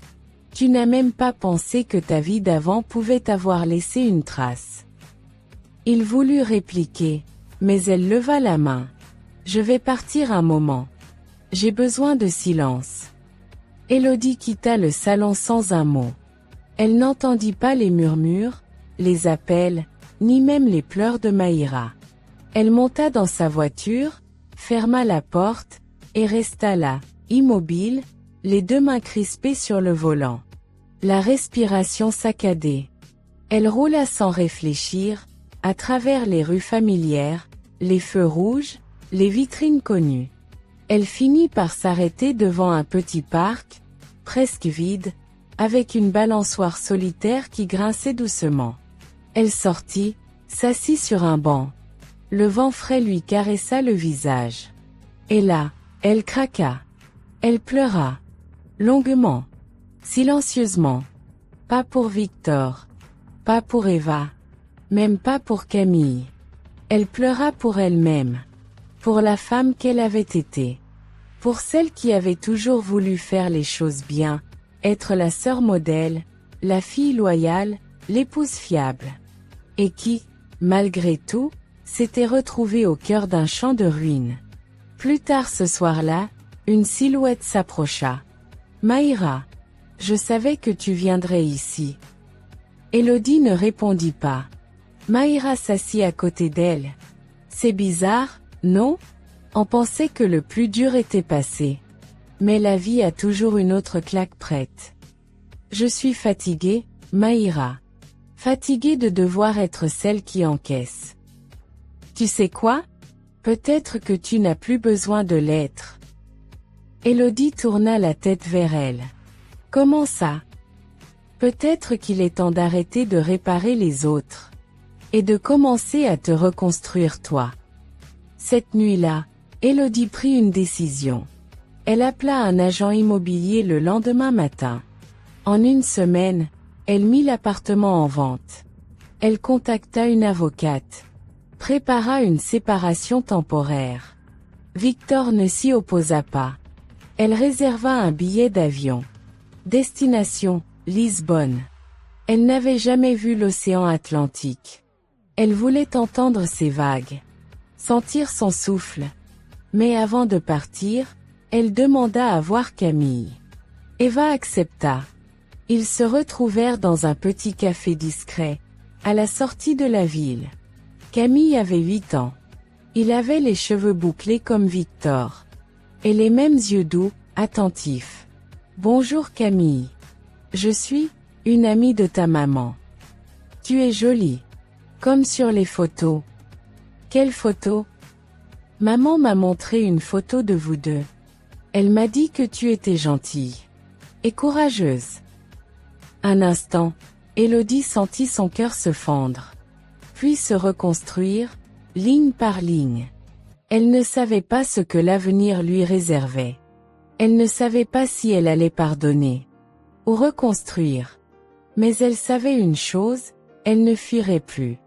Tu n'as même pas pensé que ta vie d'avant pouvait avoir laissé une trace. Il voulut répliquer, mais elle leva la main. Je vais partir un moment. J'ai besoin de silence. Élodie quitta le salon sans un mot. Elle n'entendit pas les murmures, les appels, ni même les pleurs de Maïra. Elle monta dans sa voiture, ferma la porte, et resta là, immobile, les deux mains crispées sur le volant. La respiration saccadée. Elle roula sans réfléchir, à travers les rues familières, les feux rouges, les vitrines connues. Elle finit par s'arrêter devant un petit parc, presque vide, avec une balançoire solitaire qui grinçait doucement. Elle sortit, s'assit sur un banc. Le vent frais lui caressa le visage. Et là, elle craqua. Elle pleura. Longuement. Silencieusement. Pas pour Victor. Pas pour Eva. Même pas pour Camille. Elle pleura pour elle-même. Pour la femme qu'elle avait été. Pour celle qui avait toujours voulu faire les choses bien, être la sœur modèle, la fille loyale, l'épouse fiable. Et qui, malgré tout, s'était retrouvée au cœur d'un champ de ruines. Plus tard ce soir-là, une silhouette s'approcha. Maïra, je savais que tu viendrais ici. Élodie ne répondit pas. Maïra s'assit à côté d'elle. C'est bizarre, non? On pensait que le plus dur était passé. Mais la vie a toujours une autre claque prête. Je suis fatiguée, Maïra. Fatiguée de devoir être celle qui encaisse. Tu sais quoi? Peut-être que tu n'as plus besoin de l'être. Élodie tourna la tête vers elle. Comment ça? Peut-être qu'il est temps d'arrêter de réparer les autres. Et de commencer à te reconstruire toi. Cette nuit-là, Élodie prit une décision. Elle appela un agent immobilier le lendemain matin. En une semaine, elle mit l'appartement en vente. Elle contacta une avocate. Prépara une séparation temporaire. Victor ne s'y opposa pas. Elle réserva un billet d'avion. Destination, Lisbonne. Elle n'avait jamais vu l'océan Atlantique. Elle voulait entendre ses vagues. Sentir son souffle. Mais avant de partir, elle demanda à voir Camille. Eva accepta. Ils se retrouvèrent dans un petit café discret, à la sortie de la ville. Camille avait 8 ans. Il avait les cheveux bouclés comme Victor. Et les mêmes yeux doux, attentifs. Bonjour Camille. Je suis une amie de ta maman. Tu es jolie. Comme sur les photos. Quelle photo? Maman m'a montré une photo de vous deux. Elle m'a dit que tu étais gentille. Et courageuse. Un instant, Élodie sentit son cœur se fendre. Puis se reconstruire, ligne par ligne. Elle ne savait pas ce que l'avenir lui réservait. Elle ne savait pas si elle allait pardonner. Ou reconstruire. Mais elle savait une chose, elle ne fuirait plus.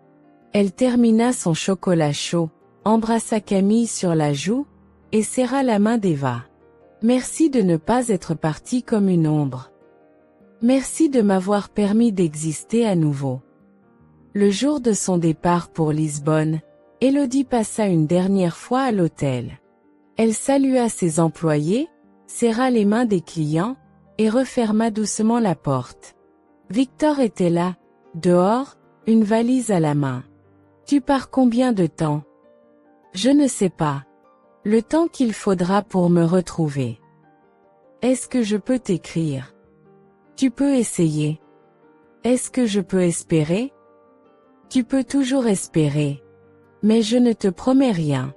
Elle termina son chocolat chaud, embrassa Camille sur la joue, et serra la main d'Eva. Merci de ne pas être partie comme une ombre. Merci de m'avoir permis d'exister à nouveau. Le jour de son départ pour Lisbonne, Élodie passa une dernière fois à l'hôtel. Elle salua ses employés, serra les mains des clients, et referma doucement la porte. Victor était là, dehors, une valise à la main. Tu pars combien de temps? Je ne sais pas. Le temps qu'il faudra pour me retrouver. Est-ce que je peux t'écrire? Tu peux essayer. Est-ce que je peux espérer? Tu peux toujours espérer. Mais je ne te promets rien.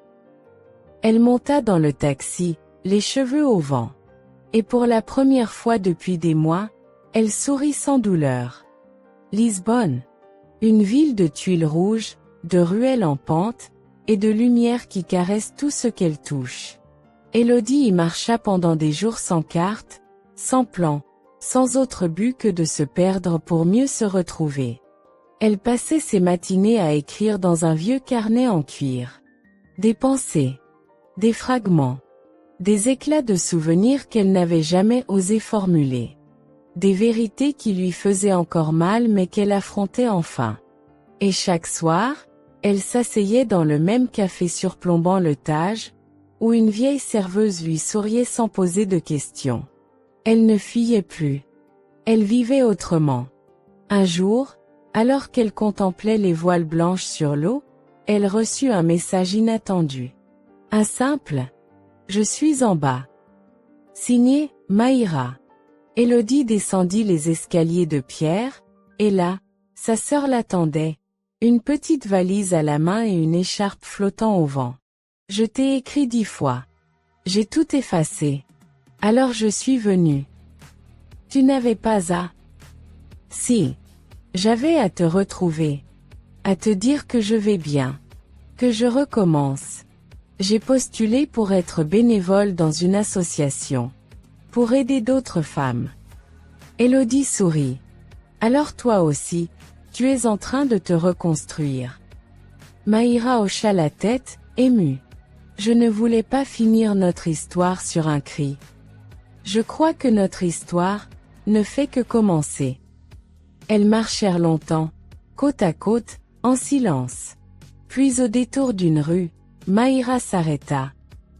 Elle monta dans le taxi, les cheveux au vent. Et pour la première fois depuis des mois, elle sourit sans douleur. Lisbonne. Une ville de tuiles rouges, de ruelles en pente, et de lumière qui caresse tout ce qu'elle touche. Élodie y marcha pendant des jours sans carte, sans plan, sans autre but que de se perdre pour mieux se retrouver. Elle passait ses matinées à écrire dans un vieux carnet en cuir. Des pensées. Des fragments. Des éclats de souvenirs qu'elle n'avait jamais osé formuler. Des vérités qui lui faisaient encore mal mais qu'elle affrontait enfin. Et chaque soir, elle s'asseyait dans le même café surplombant le Tage, où une vieille serveuse lui souriait sans poser de questions. Elle ne fuyait plus. Elle vivait autrement. Un jour, alors qu'elle contemplait les voiles blanches sur l'eau, elle reçut un message inattendu. Un simple « Je suis en bas ». Signé « Maïra ». Élodie descendit les escaliers de pierre, et là, sa sœur l'attendait, une petite valise à la main et une écharpe flottant au vent. « Je t'ai écrit 10 fois. J'ai tout effacé. Alors je suis venue. » Tu n'avais pas à... Si. J'avais à te retrouver. À te dire que je vais bien. Que je recommence. J'ai postulé pour être bénévole dans une association. Pour aider d'autres femmes. Élodie sourit. Alors toi aussi, tu es en train de te reconstruire. Maïra hocha la tête, émue. Je ne voulais pas finir notre histoire sur un cri. Je crois que notre histoire ne fait que commencer. Elles marchèrent longtemps, côte à côte, en silence. Puis au détour d'une rue, Maïra s'arrêta.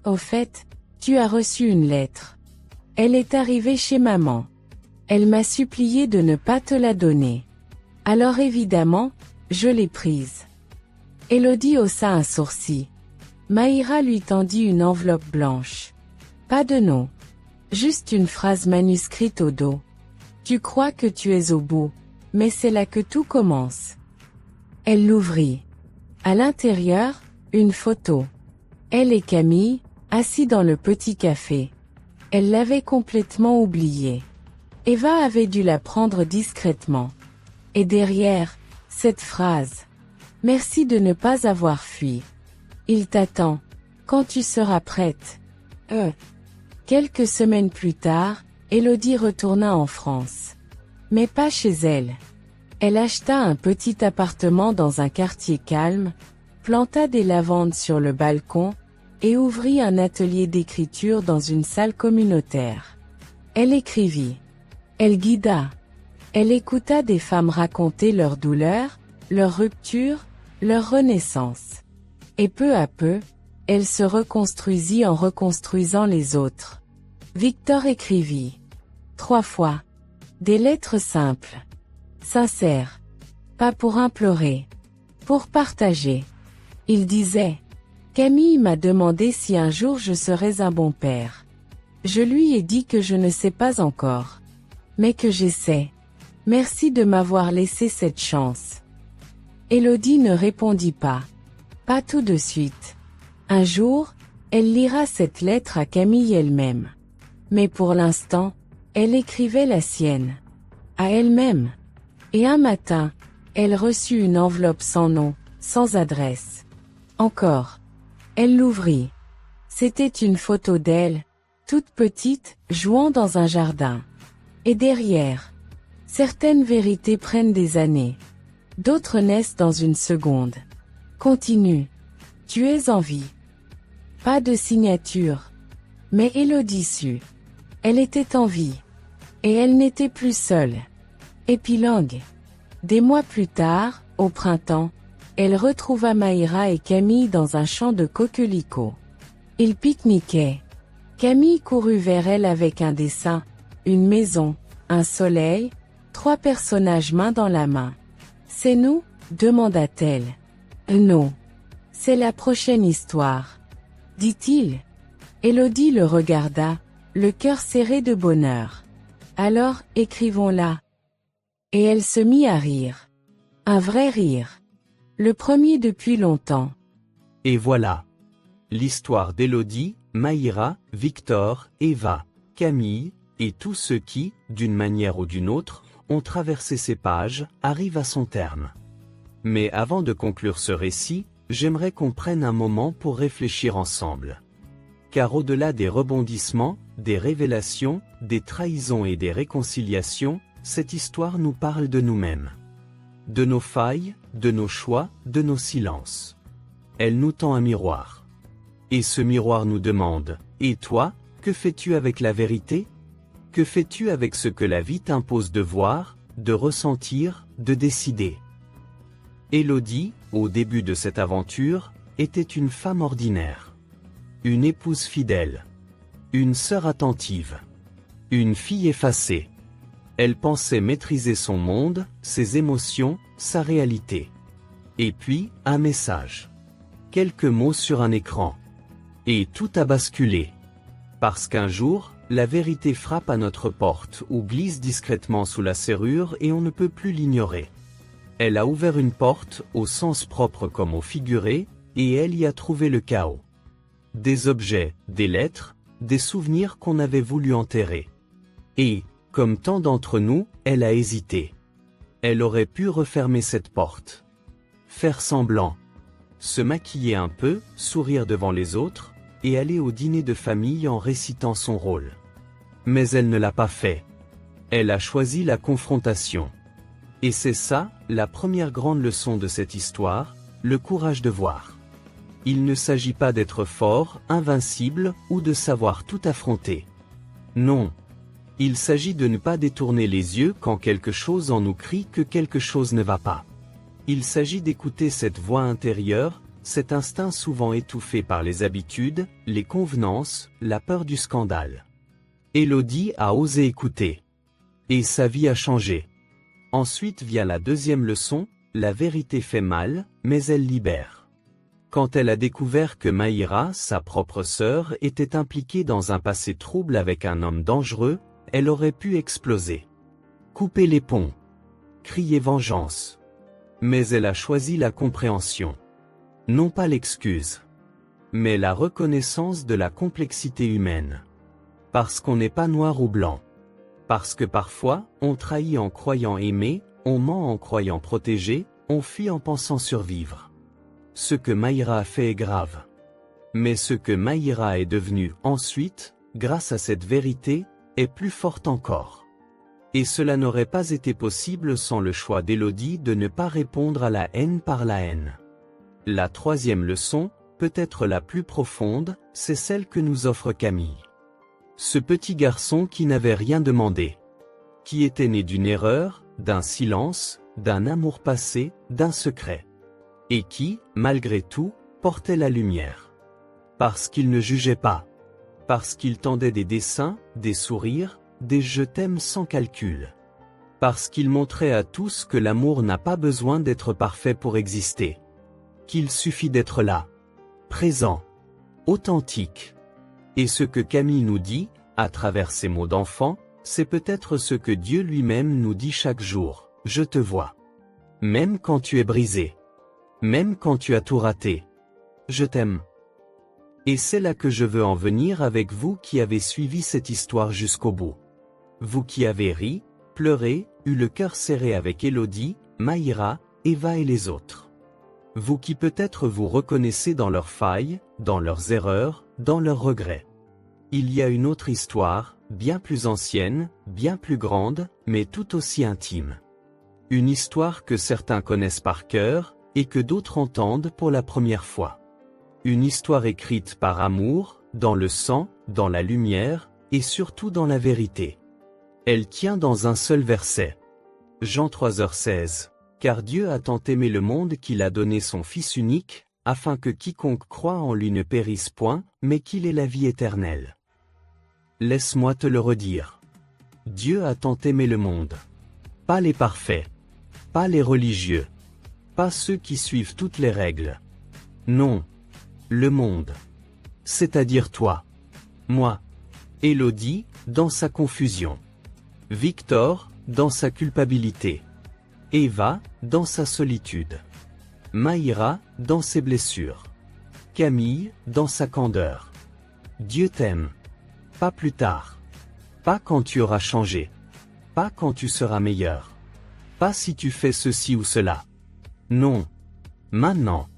Au fait, tu as reçu une lettre. Elle est arrivée chez maman. Elle m'a supplié de ne pas te la donner. Alors évidemment, je l'ai prise. Élodie haussa un sourcil. Maïra lui tendit une enveloppe blanche. Pas de nom. Juste une phrase manuscrite au dos. Tu crois que tu es au bout, mais c'est là que tout commence. Elle l'ouvrit. À l'intérieur, une photo. Elle et Camille, assis dans le petit café. Elle l'avait complètement oublié. Eva avait dû la prendre discrètement. Et derrière, cette phrase. Merci de ne pas avoir fui. Il t'attend. Quand tu seras prête. Quelques semaines plus tard, Élodie retourna en France. Mais pas chez elle. Elle acheta un petit appartement dans un quartier calme, planta des lavandes sur le balcon, et ouvrit un atelier d'écriture dans une salle communautaire. Elle écrivit. Elle guida. Elle écouta des femmes raconter leurs douleurs, leurs ruptures, leur renaissance. Et peu à peu, elle se reconstruisit en reconstruisant les autres. Victor écrivit 3 fois. Des lettres simples. Sincères. Pas pour implorer. Pour partager. Il disait. Camille m'a demandé si un jour je serais un bon père. Je lui ai dit que je ne sais pas encore. Mais que j'essaie. Merci de m'avoir laissé cette chance. Élodie ne répondit pas. Pas tout de suite. Un jour, elle lira cette lettre à Camille elle-même. Mais pour l'instant, elle écrivait la sienne. À elle-même. Et un matin, elle reçut une enveloppe sans nom, sans adresse. Encore. Elle l'ouvrit. C'était une photo d'elle, toute petite, jouant dans un jardin. Et derrière. Certaines vérités prennent des années. D'autres naissent dans une seconde. Continue. Tu es en vie. Pas de signature. Mais Élodie sut. Elle était en vie. Et elle n'était plus seule. Épilogue. Des mois plus tard, au printemps, elle retrouva Maïra et Camille dans un champ de coquelicots. Ils pique-niquaient. Camille courut vers elle avec un dessin, une maison, un soleil, 3 personnages main dans la main. « C'est nous ?» demanda-t-elle. « Non. C'est la prochaine histoire. » dit-il. Élodie le regarda, le cœur serré de bonheur. « Alors, écrivons-la. » Et elle se mit à rire. Un vrai rire. Le premier depuis longtemps. Et voilà. L'histoire d'Élodie, Maïra, Victor, Eva, Camille, et tous ceux qui, d'une manière ou d'une autre, ont traversé ces pages, arrive à son terme. Mais avant de conclure ce récit, j'aimerais qu'on prenne un moment pour réfléchir ensemble. Car au-delà des rebondissements, des révélations, des trahisons et des réconciliations, cette histoire nous parle de nous-mêmes. De nos failles, de nos choix, de nos silences. Elle nous tend un miroir. Et ce miroir nous demande, « Et toi, que fais-tu avec la vérité ? Que fais-tu avec ce que la vie t'impose de voir, de ressentir, de décider ?» Élodie, au début de cette aventure, était une femme ordinaire. Une épouse fidèle. Une sœur attentive. Une fille effacée. Elle pensait maîtriser son monde, ses émotions, sa réalité. Et puis, un message. Quelques mots sur un écran. Et tout a basculé. Parce qu'un jour, la vérité frappe à notre porte ou glisse discrètement sous la serrure et on ne peut plus l'ignorer. Elle a ouvert une porte, au sens propre comme au figuré, et elle y a trouvé le chaos. Des objets, des lettres, des souvenirs qu'on avait voulu enterrer. Et, comme tant d'entre nous, elle a hésité. Elle aurait pu refermer cette porte. Faire semblant. Se maquiller un peu, sourire devant les autres, et aller au dîner de famille en récitant son rôle. Mais elle ne l'a pas fait. Elle a choisi la confrontation. Et c'est ça, la première grande leçon de cette histoire, le courage de voir. Il ne s'agit pas d'être fort, invincible, ou de savoir tout affronter. Non. Il s'agit de ne pas détourner les yeux quand quelque chose en nous crie que quelque chose ne va pas. Il s'agit d'écouter cette voix intérieure, cet instinct souvent étouffé par les habitudes, les convenances, la peur du scandale. Élodie a osé écouter. Et sa vie a changé. Ensuite vient la deuxième leçon, la vérité fait mal, mais elle libère. Quand elle a découvert que Maïra, sa propre sœur, était impliquée dans un passé trouble avec un homme dangereux, elle aurait pu exploser. Couper les ponts. Crier vengeance. Mais elle a choisi la compréhension. Non pas l'excuse. Mais la reconnaissance de la complexité humaine. Parce qu'on n'est pas noir ou blanc. Parce que parfois, on trahit en croyant aimer, on ment en croyant protéger, on fuit en pensant survivre. Ce que Maïra a fait est grave. Mais ce que Maïra est devenue ensuite, grâce à cette vérité, est plus forte encore. Et cela n'aurait pas été possible sans le choix d'Élodie de ne pas répondre à la haine par la haine. La troisième leçon, peut-être la plus profonde, c'est celle que nous offre Camille. Ce petit garçon qui n'avait rien demandé. Qui était né d'une erreur, d'un silence, d'un amour passé, d'un secret. Et qui, malgré tout, portait la lumière. Parce qu'il ne jugeait pas. Parce qu'il tendait des dessins, des sourires, des je t'aime sans calcul. Parce qu'il montrait à tous que l'amour n'a pas besoin d'être parfait pour exister. Qu'il suffit d'être là. Présent. Authentique. Et ce que Camille nous dit, à travers ses mots d'enfant, c'est peut-être ce que Dieu lui-même nous dit chaque jour. Je te vois. Même quand tu es brisé. Même quand tu as tout raté. Je t'aime. Et c'est là que je veux en venir avec vous qui avez suivi cette histoire jusqu'au bout. Vous qui avez ri, pleuré, eu le cœur serré avec Élodie, Maïra, Eva et les autres. Vous qui peut-être vous reconnaissez dans leurs failles, dans leurs erreurs, dans leurs regrets. Il y a une autre histoire, bien plus ancienne, bien plus grande, mais tout aussi intime. Une histoire que certains connaissent par cœur, et que d'autres entendent pour la première fois. Une histoire écrite par amour, dans le sang, dans la lumière, et surtout dans la vérité. Elle tient dans un seul verset. Jean 3h16. Car Dieu a tant aimé le monde qu'il a donné son Fils unique, afin que quiconque croit en lui ne périsse point, mais qu'il ait la vie éternelle. Laisse-moi te le redire. Dieu a tant aimé le monde. Pas les parfaits. Pas les religieux. Pas ceux qui suivent toutes les règles. Non. Le monde. C'est-à-dire toi. Moi. Élodie, dans sa confusion. Victor, dans sa culpabilité. Eva, dans sa solitude. Maïra, dans ses blessures. Camille, dans sa candeur. Dieu t'aime. Pas plus tard. Pas quand tu auras changé. Pas quand tu seras meilleur. Pas si tu fais ceci ou cela. Non. Maintenant.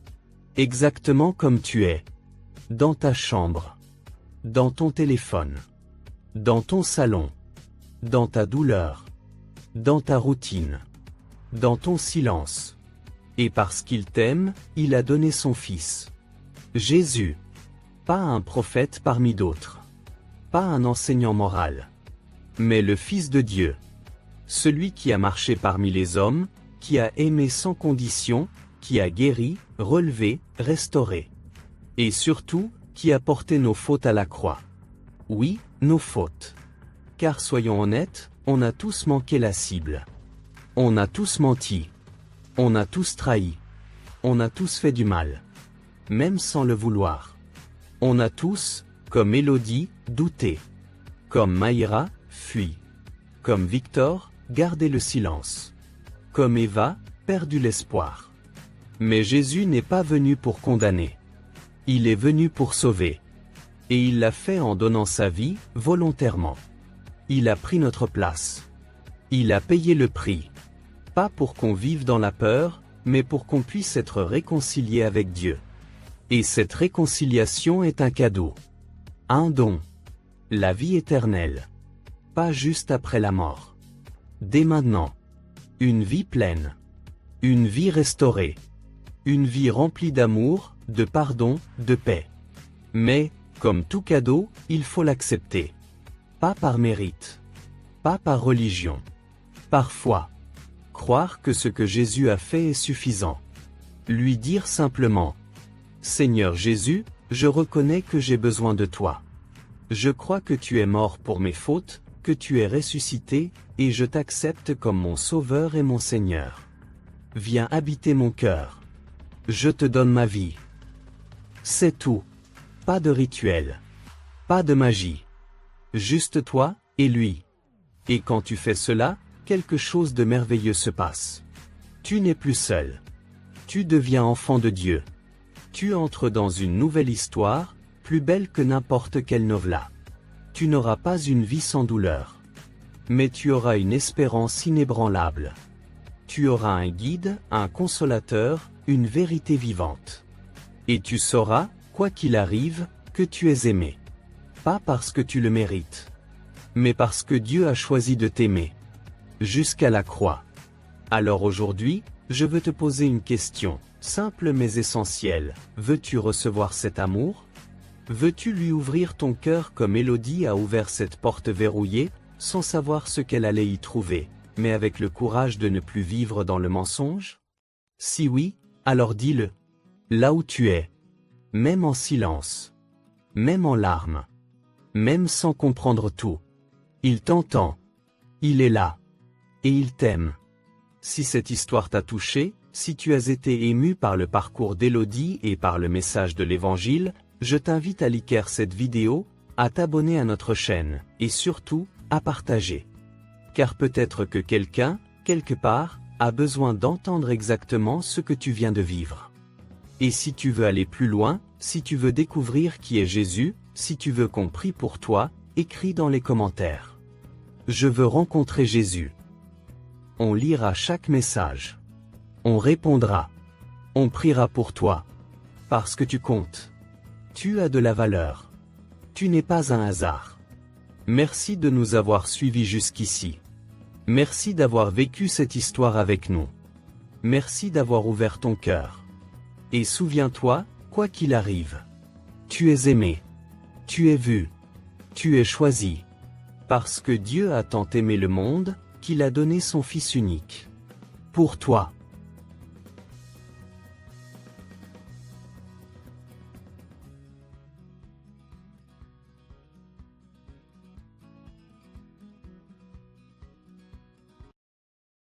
Exactement comme tu es. Dans ta chambre. Dans ton téléphone. Dans ton salon. Dans ta douleur. Dans ta routine. Dans ton silence. Et parce qu'il t'aime, il a donné son Fils. Jésus. Pas un prophète parmi d'autres. Pas un enseignant moral. Mais le Fils de Dieu. Celui qui a marché parmi les hommes, qui a aimé sans condition, qui a guéri, relevé, restauré. Et surtout, qui a porté nos fautes à la croix. Oui, nos fautes. Car soyons honnêtes, on a tous manqué la cible. On a tous menti. On a tous trahi. On a tous fait du mal. Même sans le vouloir. On a tous, comme Élodie, douté. Comme Maïra, fui. Comme Victor, gardé le silence. Comme Eva, perdu l'espoir. Mais Jésus n'est pas venu pour condamner. Il est venu pour sauver. Et il l'a fait en donnant sa vie, volontairement. Il a pris notre place. Il a payé le prix. Pas pour qu'on vive dans la peur, mais pour qu'on puisse être réconcilié avec Dieu. Et cette réconciliation est un cadeau. Un don. La vie éternelle. Pas juste après la mort. Dès maintenant. Une vie pleine. Une vie restaurée. Une vie remplie d'amour, de pardon, de paix. Mais, comme tout cadeau, il faut l'accepter. Pas par mérite. Pas par religion. Par foi. Croire que ce que Jésus a fait est suffisant. Lui dire simplement. Seigneur Jésus, je reconnais que j'ai besoin de toi. Je crois que tu es mort pour mes fautes, que tu es ressuscité, et je t'accepte comme mon Sauveur et mon Seigneur. Viens habiter mon cœur. Je te donne ma vie. C'est tout. Pas de rituel. Pas de magie. Juste toi, et lui. Et quand tu fais cela, quelque chose de merveilleux se passe. Tu n'es plus seul. Tu deviens enfant de Dieu. Tu entres dans une nouvelle histoire, plus belle que n'importe quelle novella. Tu n'auras pas une vie sans douleur. Mais tu auras une espérance inébranlable. Tu auras un guide, un consolateur, une vérité vivante. Et tu sauras, quoi qu'il arrive, que tu es aimé. Pas parce que tu le mérites, mais parce que Dieu a choisi de t'aimer. Jusqu'à la croix. Alors aujourd'hui, je veux te poser une question, simple mais essentielle. Veux-tu recevoir cet amour? Veux-tu lui ouvrir ton cœur comme Élodie a ouvert cette porte verrouillée, sans savoir ce qu'elle allait y trouver, mais avec le courage de ne plus vivre dans le mensonge? Si oui, alors dis-le. Là où tu es. Même en silence. Même en larmes. Même sans comprendre tout. Il t'entend. Il est là. Et il t'aime. Si cette histoire t'a touché, si tu as été ému par le parcours d'Élodie et par le message de l'Évangile, je t'invite à liker cette vidéo, à t'abonner à notre chaîne, et surtout, à partager. Car peut-être que quelqu'un, quelque part, a besoin d'entendre exactement ce que tu viens de vivre. Et si tu veux aller plus loin, si tu veux découvrir qui est Jésus, si tu veux qu'on prie pour toi, écris dans les commentaires. Je veux rencontrer Jésus. On lira chaque message. On répondra. On priera pour toi. Parce que tu comptes. Tu as de la valeur. Tu n'es pas un hasard. Merci de nous avoir suivis jusqu'ici. Merci d'avoir vécu cette histoire avec nous. Merci d'avoir ouvert ton cœur. Et souviens-toi, quoi qu'il arrive, tu es aimé. Tu es vu. Tu es choisi. Parce que Dieu a tant aimé le monde, qu'il a donné son Fils unique. Pour toi.